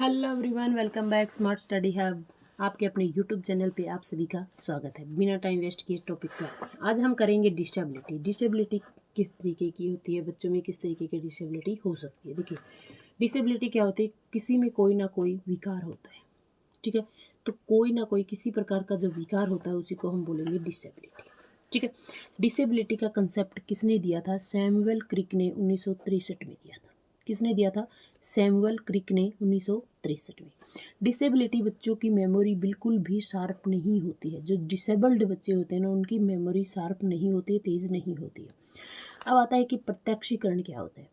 Hello everyone, welcome back smart study hub. आपके अपने YouTube channel पे आप सभी का स्वागत है। बिना टाइम वेस्ट किए टॉपिक पे आते हैं। आज हम करेंगे डिसेबिलिटी। डिसेबिलिटी किस तरीके की होती है, बच्चों में किस तरीके की डिसेबिलिटी हो सकती है। देखिए, डिसेबिलिटी क्या होती है, किसी में कोई ना कोई विकार होता है। ठीक है, तो कोई ना कोई किसी प्रकार का जो विकार होता है उसी को हम बोलेंगे डिसेबिलिटी। ठीक है, डिसेबिलिटी का कंसेप्ट किसने दिया था? सैमुअल क्रिक ने 1963 में दिया था। किसने दिया था? सैमुअल क्रिक ने 1963 में। डिसेबिलिटी बच्चों की मेमोरी बिल्कुल भी शार्प नहीं होती है। जो डिसेबल्ड बच्चे होते हैं ना, उनकी मेमोरी शार्प नहीं होती है, तेज़ नहीं होती है। अब आता है कि प्रत्यक्षीकरण क्या होता है।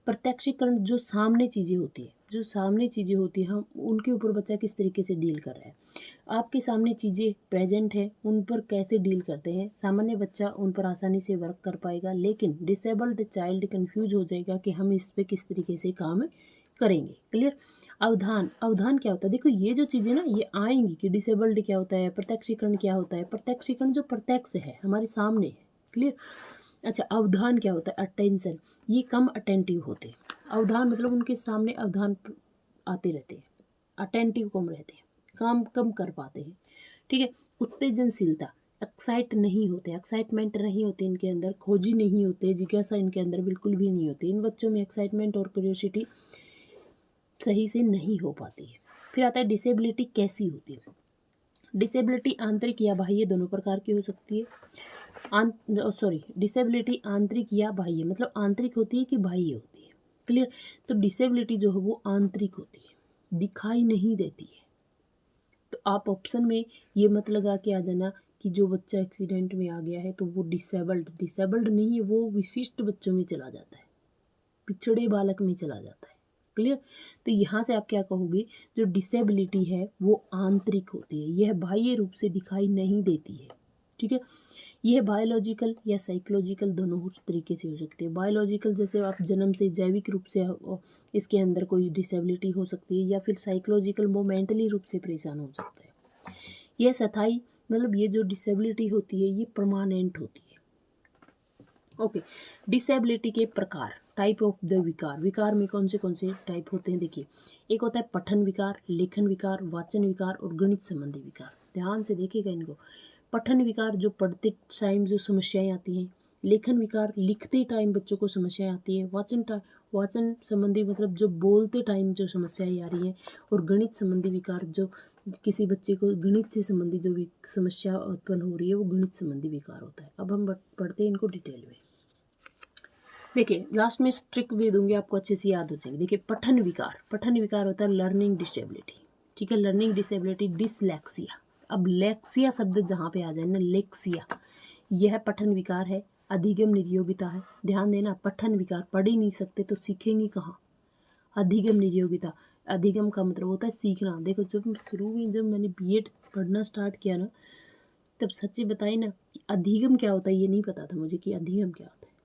प्रत्यक्षीकरण जो सामने चीज़ें होती है, जो सामने चीज़ें होती हैं, हम उनके ऊपर बच्चा किस तरीके से डील कर रहा है। आपके सामने चीज़ें प्रेजेंट है, उन पर कैसे डील करते हैं। सामान्य बच्चा उन पर आसानी से वर्क कर पाएगा, लेकिन डिसेबल्ड चाइल्ड कंफ्यूज हो जाएगा कि हम इस पे किस तरीके से काम करेंगे। क्लियर। अवधान, अवधान क्या होता है? देखो, ये जो चीज़ें ना ये आएंगी कि डिसेबल्ड क्या होता है, प्रत्यक्षीकरण क्या होता है। प्रत्यक्षीकरण जो प्रत्यक्ष है, हमारे सामने है। क्लियर। अच्छा, अवधान क्या होता है? अटेंशन। ये कम अटेंटिव होते हैं। अवधान मतलब उनके सामने अवधान आते रहते हैं, अटेंटिव कम रहते हैं, काम कम कर पाते हैं। ठीक है। उत्तेजनशीलता, एक्साइट नहीं होते, एक्साइटमेंट नहीं होते इनके अंदर, खोजी नहीं होते, जिज्ञासा इनके अंदर बिल्कुल भी नहीं होती। इन बच्चों में एक्साइटमेंट और क्यूरियोसिटी सही से नहीं हो पाती है। फिर आता है डिसेबिलिटी कैसी होती है। डिसेबिलिटी आंतरिक या बाह्य दोनों प्रकार की हो सकती है। डिसेबिलिटी आंतरिक या बाह्य, मतलब आंतरिक होती है कि बाह्य होती है। क्लियर। तो डिसेबिलिटी जो है वो आंतरिक होती है, दिखाई नहीं देती है। तो आप ऑप्शन में ये मत लगा के आ जाना कि जो बच्चा एक्सीडेंट में आ गया है तो वो डिसेबल्ड, डिसेबल्ड नहीं है, वो विशिष्ट बच्चों में चला जाता है, पिछड़े बालक में चला जाता है। क्लियर। तो यहाँ से आप क्या कहोगे, जो डिसेबिलिटी है वो आंतरिक होती है, यह बाह्य रूप से दिखाई नहीं देती है। ठीक है। यह बायोलॉजिकल या साइकोलॉजिकल दोनों तरीके से हो सकती है। बायोलॉजिकल जैसे आप जन्म से जैविक रूप से इसके अंदर कोई डिसेबिलिटी हो सकती है, या फिर साइकोलॉजिकल वो मेंटली रूप से परेशान हो सकता है। यह स्थायी, मतलब ये जो डिसेबिलिटी होती है ये परमानेंट होती है। ओके। डिसेबिलिटी के प्रकार, टाइप ऑफ द विकार। विकार में कौन से टाइप होते हैं? देखिए, एक होता है पठन विकार, लेखन विकार, वाचन विकार और गणित संबंधी विकार। ध्यान से देखिएगा इनको। पठन विकार जो पढ़ते टाइम जो समस्याएं आती हैं। लेखन विकार लिखते टाइम बच्चों को समस्याएं आती है। वाचन संबंधी मतलब जो बोलते टाइम जो समस्याएं आ रही हैं। और गणित संबंधी विकार जो किसी बच्चे को गणित से संबंधित जो भी समस्या उत्पन्न हो रही है वो गणित संबंधी विकार होता है। अब हम पढ़ते हैं इनको डिटेल में। देखिए, लास्ट में ट्रिक भी दूंगी आपको, अच्छे से याद हो जाएगी। देखिए, पठन विकार, पठन विकार होता है लर्निंग डिसेबिलिटी। ठीक है, लर्निंग डिसेबिलिटी, डिसलेक्सिया। अब लेक्सिया शब्द जहाँ पे आ जाए ना, लेक्सिया, यह पठन विकार है। अधिगम निर्योगिता है। ध्यान देना, पठन विकार, पढ़ ही नहीं सकते तो सीखेंगे कहाँ। अधिगम निर्योगिता, अधिगम का मतलब होता है सीखना। देखो, जब शुरू में जब मैंने बीएड पढ़ना स्टार्ट किया ना, तब सच्ची बताई ना, अधिगम क्या होता है ये नहीं पता था मुझे कि अधिगम क्या होता है।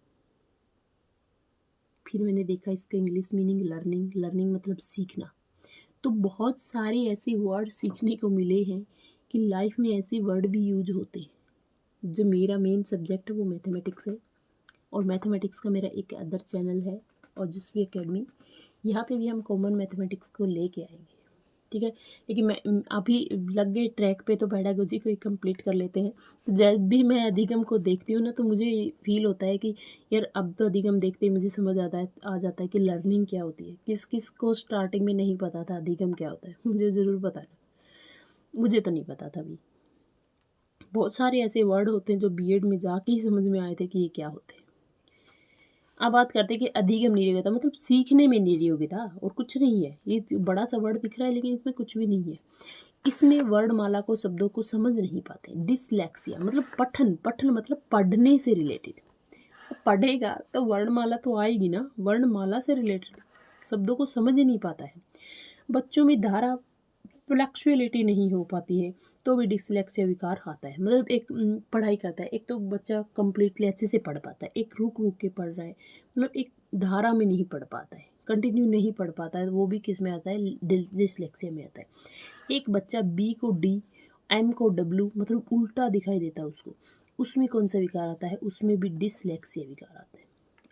फिर मैंने देखा इसका इंग्लिश मीनिंग लर्निंग, लर्निंग मतलब सीखना। तो बहुत सारे ऐसे वर्ड सीखने को मिले हैं कि लाइफ में ऐसे वर्ड भी यूज होते हैं। जो मेरा मेन सब्जेक्ट है वो मैथमेटिक्स है, और मैथमेटिक्स का मेरा एक अदर चैनल है ओजस्वी एकेडमी। यहाँ पे भी हम कॉमन मैथमेटिक्स को लेके आएंगे। ठीक है। लेकिन मैं अभी लग गए ट्रैक पे, तो पेडागोजी को ही कंप्लीट कर लेते हैं। तो जब भी मैं अधिगम को देखती हूँ ना, तो मुझे फील होता है कि यार अब तो अधिगम देखते ही मुझे समझ आ जाता है कि लर्निंग क्या होती है। किस किस को स्टार्टिंग में नहीं पता था अधिगम क्या होता है, मुझे ज़रूर बताना। मुझे तो नहीं पता था अभी। बहुत सारे ऐसे वर्ड होते हैं जो बीएड में जाके ही समझ में आए थे कि ये क्या होते हैं। अब बात करते हैं कि अधिगम निर्योग्यता, मतलब सीखने में निर्योग्यता और कुछ नहीं है। ये बड़ा सा वर्ड दिख रहा है लेकिन इसमें कुछ भी नहीं है। इसमें वर्णमाला को, शब्दों को समझ नहीं पाते। डिसलेक्सिया मतलब पठन, पठन मतलब पढ़ने से रिलेटेड। पढ़ेगा तो वर्णमाला तो आएगी ना, वर्णमाला से रिलेटेड शब्दों को समझ ही नहीं पाता है। बच्चों में धारा फ्लक्चुअलिटी नहीं हो पाती है, तो भी डिसलेक्सिया विकार आता है। मतलब एक पढ़ाई करता है, एक तो बच्चा कंप्लीटली अच्छे से पढ़ पाता है, एक रुक रुक के पढ़ रहा है, मतलब एक धारा में नहीं पढ़ पाता है, कंटिन्यू नहीं पढ़ पाता है। वो भी किस में आता है? डिसलेक्सिया में आता है। एक बच्चा बी को डी, एम को डब्ल्यू, मतलब उल्टा दिखाई देता है उसको, उसमें कौन सा विकार आता है? उसमें भी डिसलेक्सिया विकार आता है।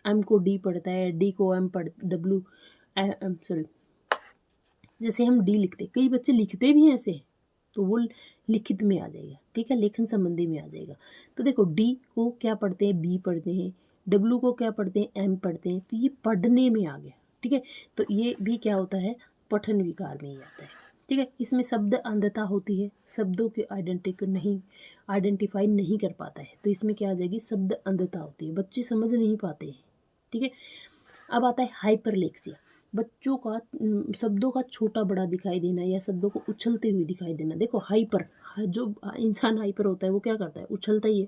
एम को डी पढ़ता है, डी को एम पढ़, डब्ल्यू सॉरी जैसे हम डी लिखते, कई बच्चे लिखते भी हैं ऐसे, तो वो लिखित में आ जाएगा, ठीक है, लेखन संबंधी में आ जाएगा। तो देखो डी को क्या पढ़ते हैं, बी पढ़ते हैं, डब्लू को क्या पढ़ते हैं, एम पढ़ते हैं, तो ये पढ़ने में आ गया, ठीक है। तो ये भी क्या होता है, पठन विकार में ही आता है, ठीक है। इसमें शब्द अंधता होती है, शब्दों के आइडेंटिफाई नहीं कर पाता है, तो इसमें क्या आ जाएगी, शब्द अंधता होती है, बच्चे समझ नहीं पाते हैं, ठीक है। अब आता है हाइपरलेक्सिया, बच्चों का शब्दों का छोटा बड़ा दिखाई देना या शब्दों को उछलते हुए दिखाई देना। देखो हाइपर, जो इंसान हाइपर होता है वो क्या करता है, उछलता ही है,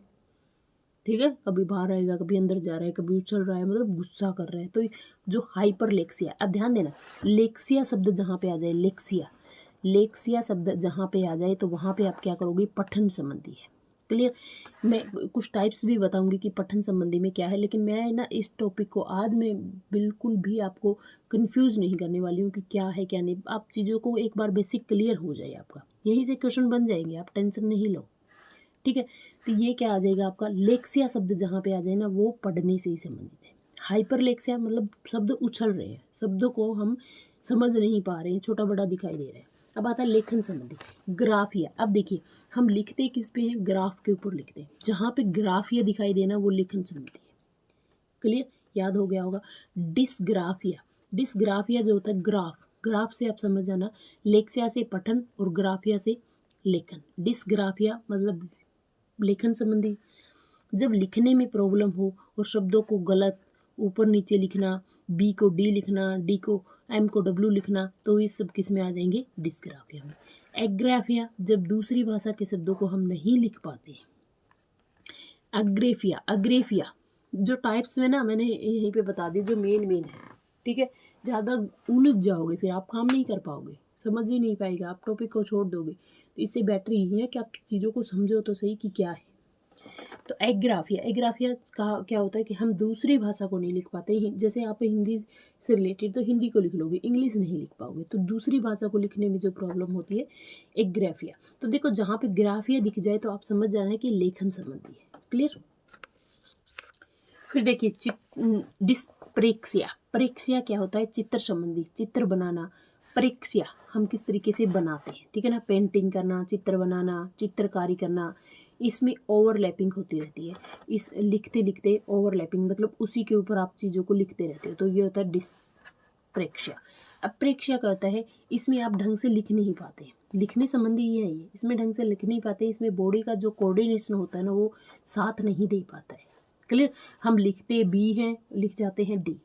ठीक है, कभी बाहर आएगा, कभी अंदर जा रहा है, कभी उछल रहा है, मतलब गुस्सा कर रहा है। तो जो हाइपरलेक्सिया, अब ध्यान देना, लेक्सिया शब्द जहाँ पे आ जाए, लेक्सिया शब्द जहाँ पे आ जाए तो वहाँ पे आप क्या करोगे, पठन संबंधी है, क्लियर। मैं कुछ टाइप्स भी बताऊंगी कि पठन संबंधी में क्या है, लेकिन मैं ना इस टॉपिक को आज मैं बिल्कुल भी आपको कंफ्यूज नहीं करने वाली हूँ कि क्या है क्या नहीं। आप चीज़ों को एक बार बेसिक क्लियर हो जाए आपका, यहीं से क्वेश्चन बन जाएंगे, आप टेंशन नहीं लो, ठीक है। तो ये क्या आ जाएगा आपका, लेक्सिया शब्द जहाँ पे आ जाए ना वो पढ़ने से ही संबंधित है। हाइपरलेक्सिया मतलब शब्द उछल रहे हैं, शब्दों को हम समझ नहीं पा रहे हैं, छोटा बड़ा दिखाई दे रहा है। अब आता है लेखन संबंधी, ग्राफिया। अब देखिए हम लिखते किस पे हैं, ग्राफ के ऊपर लिखते हैं, जहाँ पे ग्राफिया दिखाई देना वो लेखन संबंधी है, क्लियर, याद हो गया होगा। डिसग्राफिया, डिसग्राफिया जो होता है ग्राफ, ग्राफ से आप समझ जाना, लेक्सिया से पठन और ग्राफिया से लेखन। डिसग्राफिया मतलब लेखन संबंधी, जब लिखने में प्रॉब्लम हो और शब्दों को गलत ऊपर नीचे लिखना, बी को डी लिखना, डी को एम को डब्ल्यू लिखना, तो ये सब किस में आ जाएंगे, डिस्ग्राफिया में। एग्राफिया, जब दूसरी भाषा के शब्दों को हम नहीं लिख पाते। अग्रेफिया, अग्रेफिया जो टाइप्स में ना मैंने यहीं पे बता दी जो मेन है, ठीक है। ज़्यादा उलझ जाओगे फिर आप काम नहीं कर पाओगे, समझ ही नहीं पाएगा, आप टॉपिक को छोड़ दोगे। तो इससे बेटर यही है कि आप चीज़ों को समझो तो सही कि क्या है। तो एग्राफिया, एग्राफिया का क्या होता है कि हम दूसरी भाषा को नहीं लिख पाते, जैसे आप हिंदी से रिलेटेड तो हिंदी को लिख लोगे, इंग्लिश नहीं लिख पाओगे, तो दूसरी भाषा को लिखने में जो प्रॉब्लम होती है, एग्राफिया। तो देखो जहाँ पे ग्राफिया दिख जाए तो आप समझ जाना है कि लेखन संबंधी है, क्लियर। फिर देखिए डिस्प्रेक्सिया, प्रेक्सिया क्या होता है, चित्र संबंधी, चित्र बनाना। प्रेक्सिया हम किस तरीके से बनाते हैं, ठीक है ना, पेंटिंग करना, चित्र बनाना, चित्रकारी करना, इसमें ओवरलैपिंग होती रहती है, इस लिखते लिखते ओवरलैपिंग मतलब उसी के ऊपर आप चीज़ों को लिखते रहते हो, तो ये होता है डिस्प्रेक्सिया। अब प्रेक्सिया क्या होता है, इसमें आप ढंग से लिख नहीं पाते, लिखने संबंधी ये है, इसमें ढंग से लिख नहीं पाते, इसमें बॉडी का जो कोऑर्डिनेशन होता है ना वो साथ नहीं दे पाता है, क्लियर। हम लिखते बी हैं, लिख जाते हैं डी,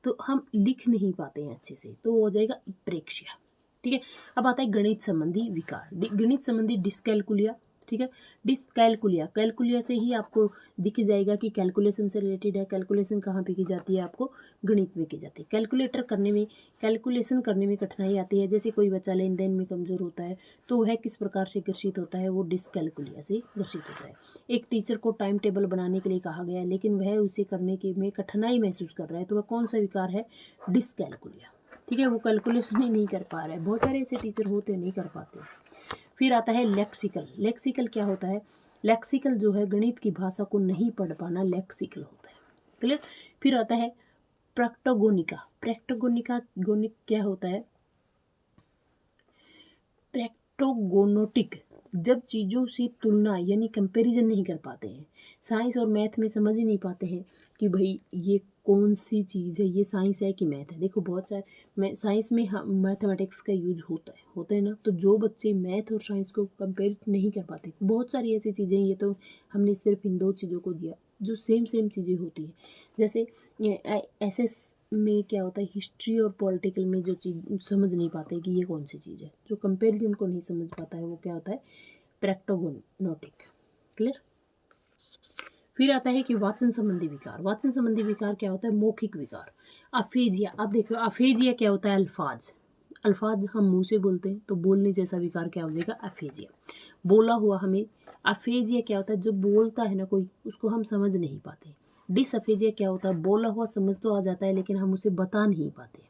तो हम लिख नहीं पाते हैं अच्छे से, तो हो जाएगा प्रेक्ष्या, ठीक है। अब आता है गणित संबंधी विकार, गणित संबंधी डिस्कैलकुलिया, ठीक है। डिस्कैलकुलिया, कैलकुलिया से ही आपको दिख जाएगा कि कैलकुलेशन से रिलेटेड है, कैलकुलेशन कहाँ पे की जाती है, आपको गणित में की जाती है। कैलकुलेशन करने में कठिनाई आती है, जैसे कोई बच्चा लेन देन में कमज़ोर होता है तो वह किस प्रकार से ग्रसित होता है, वो डिस्कैलकुलिया से ग्रसित होता है। एक टीचर को टाइम टेबल बनाने के लिए कहा गया है लेकिन वह उसे करने के में कठिनाई महसूस कर रहा है, तो वह कौन सा विकार है, डिस्कैलकुलिया, ठीक है। वो कैलकुलेशन ही नहीं कर पा रहा है, बहुत सारे ऐसे टीचर होते नहीं कर पाते। फिर आता है लेक्सिकल, लेक्सिकल क्या होता है, लेक्सिकल जो है गणित की भाषा को नहीं पढ़ पाना लेक्सिकल होता है, क्लियर। फिर आता है प्रैक्टोगोनिका, गोनिक क्या होता है, प्रैक्टोगोनोटिक, जब चीज़ों से तुलना यानी कंपैरिजन नहीं कर पाते हैं, साइंस और मैथ में समझ ही नहीं पाते हैं कि भाई ये कौन सी चीज़ है, ये साइंस है कि मैथ है। देखो बहुत सारे साइंस में मैथमेटिक्स का यूज होता है ना, तो जो बच्चे मैथ और साइंस को कंपेयर नहीं कर पाते, बहुत सारी ऐसी चीज़ें, ये तो हमने सिर्फ इन दो चीज़ों को दिया जो सेम चीज़ें होती हैं। जैसे ऐसे में क्या होता है, हिस्ट्री और पॉलिटिकल में जो चीज़ समझ नहीं पाते कि ये कौन सी चीज़ है, जो कंपैरिजन को नहीं समझ पाता है, वो क्या होता है, प्रैक्टोगोनोटिक, क्लियर। फिर आता है कि वाचन संबंधी विकार, वाचन संबंधी विकार क्या होता है, मौखिक विकार। अफेजिया, अब देखो अफेजिया क्या होता है, अल्फाज हम मुंह से बोलते हैं तो बोलने जैसा विकार क्या हो जाएगा, अफेजिया, बोला हुआ हमें। अफेजिया क्या होता है, जब बोलता है ना कोई उसको हम समझ नहीं पाते। डिसअफेजिया क्या होता है, बोला हुआ समझ तो आ जाता है लेकिन हम उसे बता नहीं पाते,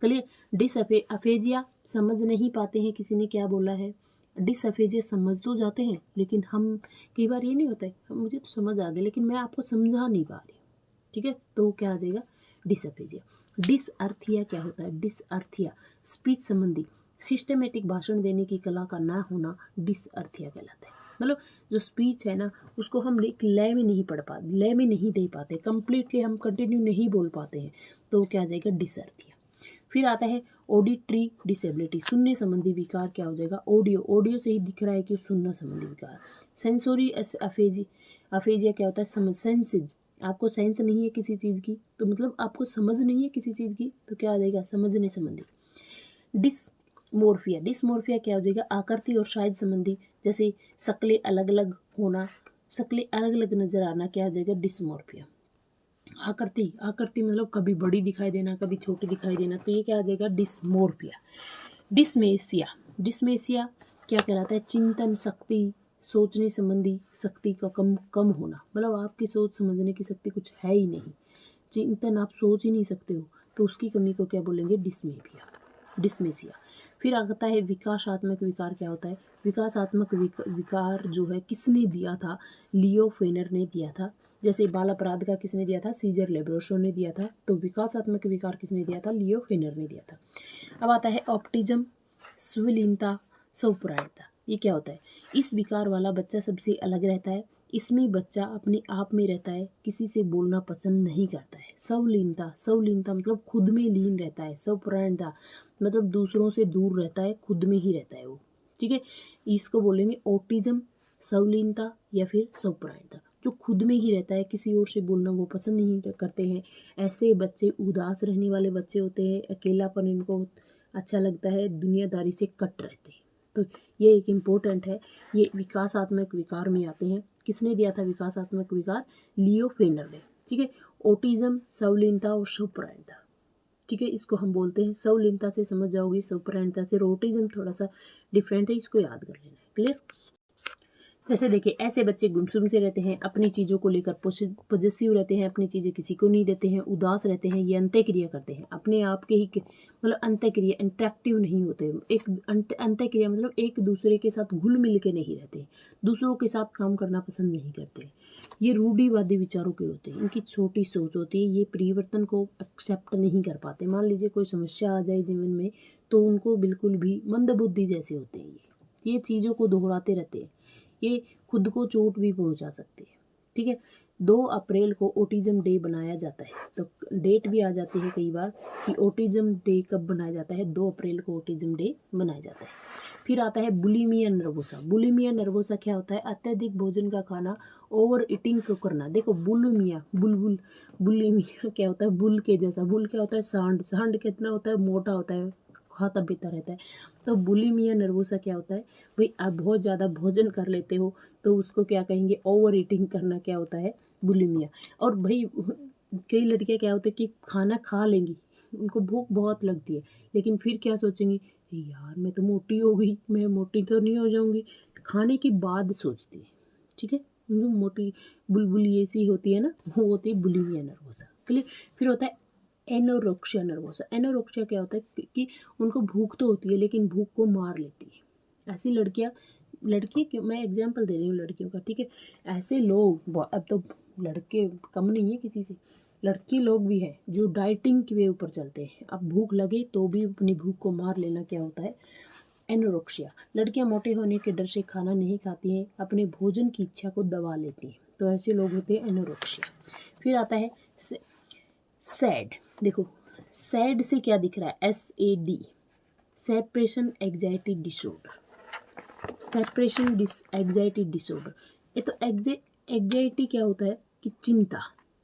क्लियर। अफेजिया समझ नहीं पाते हैं किसी ने क्या बोला है, डिसअफेजिया समझ तो जाते हैं लेकिन हम कई बार ये नहीं होता है, मुझे तो समझ आ गया लेकिन मैं आपको समझा नहीं पा रही, ठीक है, तो क्या आ जाएगा, डिसअफेजिया। डिसअर्थिया क्या होता है? डिसअर्थिया स्पीच संबंधी सिस्टमेटिक भाषण देने की कला का ना होना डिसअर्थिया कहलाता है। मतलब जो स्पीच है ना, उसको हम एक लय में नहीं पढ़ पाते, लय में नहीं दे पाते, कंप्लीटली हम कंटिन्यू नहीं बोल पाते हैं, तो क्या आ जाएगा? डिसअर्थिया। फिर आता है ऑडिटरी डिसेबिलिटी, सुनने संबंधी विकार क्या हो जाएगा? ऑडियो, ऑडियो से ही दिख रहा है कि सुनना संबंधी विकार। सेंसोरी अफेजिया क्या होता है? समझ, सेंसिज, आपको सेंस नहीं है किसी चीज़ की, तो मतलब आपको समझ नहीं है किसी चीज़ की, तो क्या आ जाएगा? समझने संबंधी। डिसमोर्फिया, डिसमोर्फिया क्या हो जाएगा? आकृति और साइज संबंधी, जैसे शक्लें अलग अलग होना, शक्लें अलग अलग नजर आना, क्या हो जाएगा? डिसमोर्फिया। आकृति, आकृति मतलब कभी बड़ी दिखाई देना, कभी छोटी दिखाई देना, तो ये क्या आ जाएगा? डिसमोर्फिया। डिसमेसिया, डिसमेसिया क्या कहलाता है? चिंतन शक्ति, सोचने संबंधी शक्ति का कम कम होना, मतलब आपकी सोच समझने की शक्ति कुछ है ही नहीं, चिंतन आप सोच ही नहीं सकते हो, तो उसकी कमी को क्या बोलेंगे? डिसमेसिया, डिसमेसिया। फिर आता है विकासात्मक विकार क्या होता है? विकासात्मक विकार जो है किसने दिया था? लियो फेनर ने दिया था। जैसे बाल अपराध का किसने दिया था? सीजर लेब्रोशो ने दिया था। तो विकासात्मक विकार किसने दिया था? लियो फेनर ने दिया था। अब आता है ऑप्टिज्म, स्वलीनता, स्वपरायणता। ये क्या होता है? इस विकार वाला बच्चा सबसे अलग रहता है, इसमें बच्चा अपने आप में रहता है, किसी से बोलना पसंद नहीं करता है। स्वलीनता, स्वलीनता मतलब खुद में लीन रहता है। स्वपरायणता मतलब दूसरों से दूर रहता है, खुद में ही रहता है वो, ठीक है। इसको बोलेंगे ऑटिज्म, स्वलीनता या फिर स्वपरायणता। जो खुद में ही रहता है, किसी और से बोलना वो पसंद नहीं करते हैं, ऐसे बच्चे उदास रहने वाले बच्चे होते हैं, अकेलापन इनको अच्छा लगता है, दुनियादारी से कट रहते हैं। तो ये एक इम्पोर्टेंट है, ये विकासात्मक विकार में आते हैं। किसने दिया था विकासात्मक विकार? लियो फेनर ने, ठीक है। ऑटिज्म, स्वलीनता और स्वपरायणता, ठीक है, इसको हम बोलते हैं। स्वलीनता से समझ जाओगे, स्वपरायणता से। ऑटिज्म थोड़ा सा डिफरेंट है, इसको याद कर लेना है। क्लियर? जैसे देखिए, ऐसे बच्चे गुमसुम से रहते हैं, अपनी चीज़ों को लेकर पॉजिटिव रहते हैं, अपनी चीज़ें किसी को नहीं देते हैं, उदास रहते हैं, ये अंत्यक्रिया करते हैं, अपने आप के ही मतलब अंत्यक्रिया, इंटरेक्टिव नहीं होते, एक अंत्यक्रिया मतलब एक दूसरे के साथ घुल मिल के नहीं रहते, दूसरों के साथ काम करना पसंद नहीं करते, ये रूढ़िवादी विचारों के होते हैं, इनकी छोटी सोच होती है, ये परिवर्तन को एक्सेप्ट नहीं कर पाते। मान लीजिए कोई समस्या आ जाए जीवन में, तो उनको बिल्कुल भी मंदबुद्धि जैसे होते हैं, ये चीज़ों को दोहराते रहते हैं, ये खुद को चोट भी पहुंचा सकती है, ठीक है। 2 अप्रैल को ऑटिज्म डे बनाया जाता है, तो डेट भी आ जाती है कई बार कि ऑटिज्म डे कब बनाया जाता है? 2 अप्रैल को ऑटिज्म डे मनाया जाता है। फिर आता है बुलिमिया नर्वोसा। बुलिमिया नर्वोसा क्या होता है? अत्यधिक भोजन का खाना, ओवर ईटिंग को करना। देखो बुलिमिया, बुलबुल, बुलिमिया क्या होता है? बुल के जैसा। बुल क्या होता है? सांड, सांड कितना होता है? मोटा होता है, खाता पीता रहता है। तो बुलिमिया नर्वोसा क्या होता है? भाई आप बहुत ज़्यादा भोजन कर लेते हो, तो उसको क्या कहेंगे? ओवर ईटिंग करना क्या होता है? बुलिमिया। और भाई कई लड़कियां क्या होता है कि खाना खा लेंगी, उनको भूख बहुत लगती है, लेकिन फिर क्या सोचेंगी? यार मैं तो मोटी हो गई, मैं मोटी तो नहीं हो जाऊंगी, खाने के बाद सोचती है, ठीक है। जो मोटी बुलबुली ऐसी होती है ना, वो होती है बुलिमिया नर्वोसा। क्लियर? फिर होता है एनोरेक्सिया नर्वोसा। एनोरेक्सिया क्या होता है कि उनको भूख तो होती है, लेकिन भूख को मार लेती है। ऐसी लड़कियां, लड़की क्यों, मैं एग्जांपल दे रही हूँ लड़कियों का, ठीक है। ऐसे लोग, अब तो लड़के कम नहीं है किसी से, लड़के लोग भी हैं जो डाइटिंग के ऊपर चलते हैं। अब भूख लगे तो भी अपनी भूख को मार लेना क्या होता है? एनोरेक्सिया। लड़कियां मोटे होने के डर से खाना नहीं खाती हैं, अपने भोजन की इच्छा को दबा लेती हैं, तो ऐसे लोग होते हैं एनोरेक्सिया। फिर आता है सैड। देखो सैड से क्या दिख रहा है? SAD, separation anxiety disorder. Separation anxiety disorder, ये तो एग्जाइटी क्या होता है कि चिंता,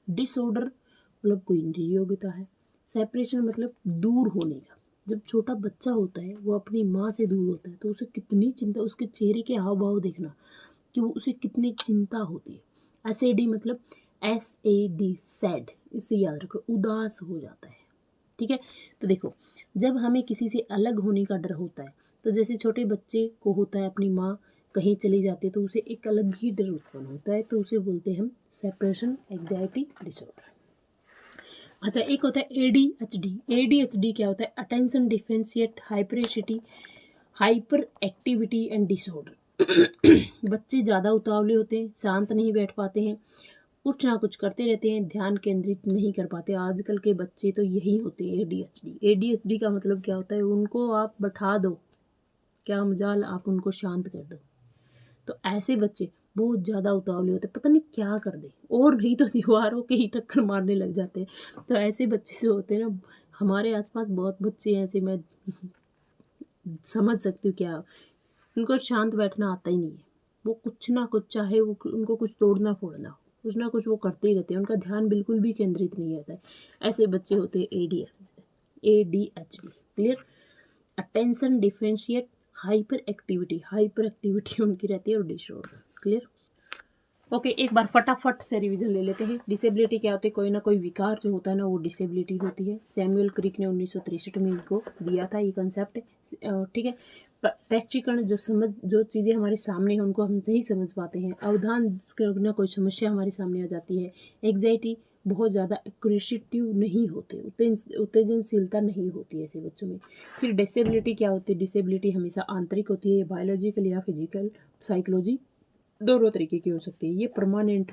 डिसऑर्डर मतलब कोई निरोगिता है, सेपरेशन मतलब दूर होने का। जब छोटा बच्चा होता है वो अपनी माँ से दूर होता है, तो उसे कितनी चिंता, उसके चेहरे के हाव भाव देखना कि वो उसे कितनी चिंता होती है। SAD मतलब SAD सैड, इससे याद रखो, उदास हो जाता है, ठीक है। तो देखो, जब हमें किसी से अलग होने का डर होता है, तो जैसे छोटे बच्चे को होता है अपनी माँ कहीं चली जाती है, तो उसे एक अलग ही डर उत्पन्न होता है, तो उसे बोलते हैं हम सेपरेशन एग्जाइटी डिसऑर्डर। अच्छा, एक होता है ADHD। ADHD क्या होता है? Attention deficient hyperactivity, hyper activity and disorder. बच्चे ज़्यादा उतावले होते हैं, शांत नहीं बैठ पाते हैं, कुछ ना कुछ करते रहते हैं, ध्यान केंद्रित नहीं कर पाते। आजकल के बच्चे तो यही होते हैं, ADHD। ADHD का मतलब क्या होता है, उनको आप बैठा दो, क्या मजाल आप उनको शांत कर दो। तो ऐसे बच्चे बहुत ज़्यादा उतावले होते हैं, पता नहीं क्या कर दे, और नहीं तो दीवारों के ही टक्कर मारने लग जाते हैं। तो ऐसे बच्चे जो होते हैं ना, हमारे आसपास बहुत बच्चे हैं ऐसे, मैं समझ सकती हूँ क्या, उनको शांत बैठना आता ही नहीं है। वो कुछ ना कुछ, चाहे वो उनको कुछ तोड़ना फोड़ना हो, कुछ ना कुछ वो करते ही रहते हैं, उनका ध्यान बिल्कुल भी केंद्रित नहीं रहता है। ऐसे बच्चे होते हैं ADHD। Clear. Attention differentiate hyper activity उनकी रहती है, और डिसऑर्डर। क्लियर। ओके, एक बार फटाफट से रिवीजन ले लेते हैं। डिसेबिलिटी क्या होती है, कोई ना कोई विकार जो होता है ना, वो डिसेबिलिटी होती है। सैमुअल क्रिक ने 1963 में इनको दिया था ये कंसेप्ट, ठीक है। प्रैक्टिकल जो चीज़ें हमारे सामने हैं उनको हम नहीं समझ पाते हैं। अवधान ना कोई समस्या हमारे सामने आ जाती है। एग्जाइटी, बहुत ज़्यादा एक्रेसिटिव नहीं होते, उत्तेजनशीलता नहीं होती ऐसे बच्चों में। फिर डिसेबिलिटी क्या होती है, डिसेबिलिटी हमेशा आंतरिक होती है, बायोलॉजिकल या फिजिकल, साइकोलॉजी, दोनों तरीके की हो सकती है। ये परमानेंट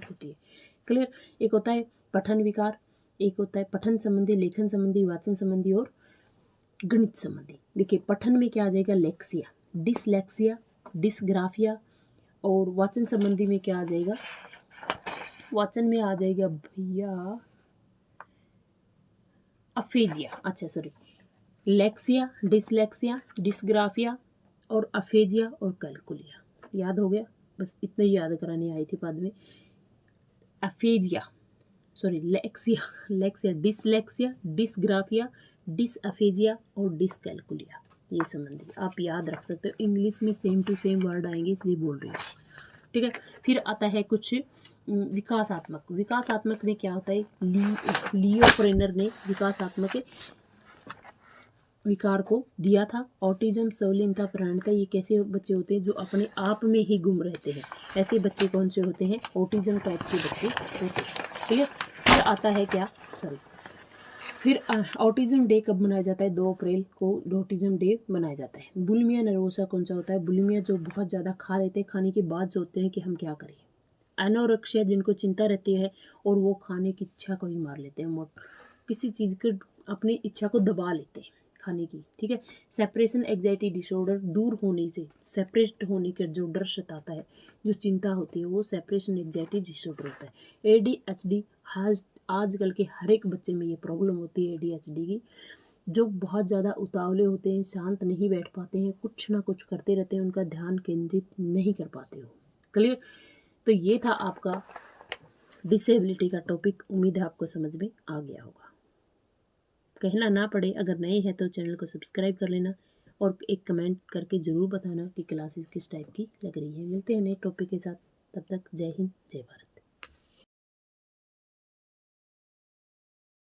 होती है। क्लियर। एक होता है पठन विकार, एक होता है पठन संबंधी, लेखन संबंधी, वाचन संबंधी और गणित संबंधी। देखिए, पठन में क्या आ जाएगा, लेक्सिया, डिसलेक्सिया, डिसग्राफिया। और वाचन संबंधी में क्या आ जाएगा, वाचन में आ जाएगा भैया अफेजिया, अच्छा सॉरी, लेक्सिया, डिसलेक्सिया, डिसग्राफिया और अफेजिया और कैलकुलिया। याद हो गया, बस इतना ही याद कराने आई थी बाद में। Aphasia, sorry lexia, dyslexia, dysgraphia, dysaphasia और डिसकैलकुलिया, ये संबंधी आप याद रख सकते हो। इंग्लिश में सेम टू सेम वर्ड आएंगे, इसलिए बोल रही हूँ, ठीक है। फिर आता है कुछ विकासात्मक में क्या होता है, लियो फ्रेनर ने विकासात्मक विकार को दिया था। ऑटिज्म, संलिप्तता, प्राणता, ये कैसे बच्चे होते हैं जो अपने आप में ही गुम रहते हैं। ऐसे बच्चे कौन से होते हैं, ऑटिज्म टाइप के बच्चे होते हैं। ठीक है। फिर आता है क्या, सॉरी, फिर ऑटिज्म डे कब मनाया जाता है, 2 अप्रैल को ऑटिज्म डे मनाया जाता है। बुलिमिया नर्वोसा कौन सा होता है, बुलिमिया जो बहुत ज़्यादा खा लेते हैं, खाने के बाद सोचते हैं कि हम क्या करें। एनोरेक्सिया, जिनको चिंता रहती है और वो खाने की इच्छा को ही मार लेते हैं, किसी चीज़ को अपनी इच्छा को दबा लेते हैं खाने की, ठीक है। सेपरेशन एग्जाइटी डिसऑर्डर, दूर होने से, सेपरेट होने का जो डर सताता है, जो चिंता होती है, वो सेपरेशन एग्जाइटी डिसऑर्डर होता है। ADHD, आजकल के हर एक बच्चे में ये प्रॉब्लम होती है ADHD की, जो बहुत ज़्यादा उतावले होते हैं, शांत नहीं बैठ पाते हैं, कुछ ना कुछ करते रहते हैं, उनका ध्यान केंद्रित नहीं कर पाते हो। क्लियर। तो ये था आपका डिसेबिलिटी का टॉपिक, उम्मीद है आपको समझ में आ गया होगा। कहना ना पड़े, अगर नए हैं तो चैनल को सब्सक्राइब कर लेना और एक कमेंट करके ज़रूर बताना कि क्लासेस किस टाइप की लग रही है। मिलते हैं नए टॉपिक के साथ, तब तक जय हिंद, जय भारत।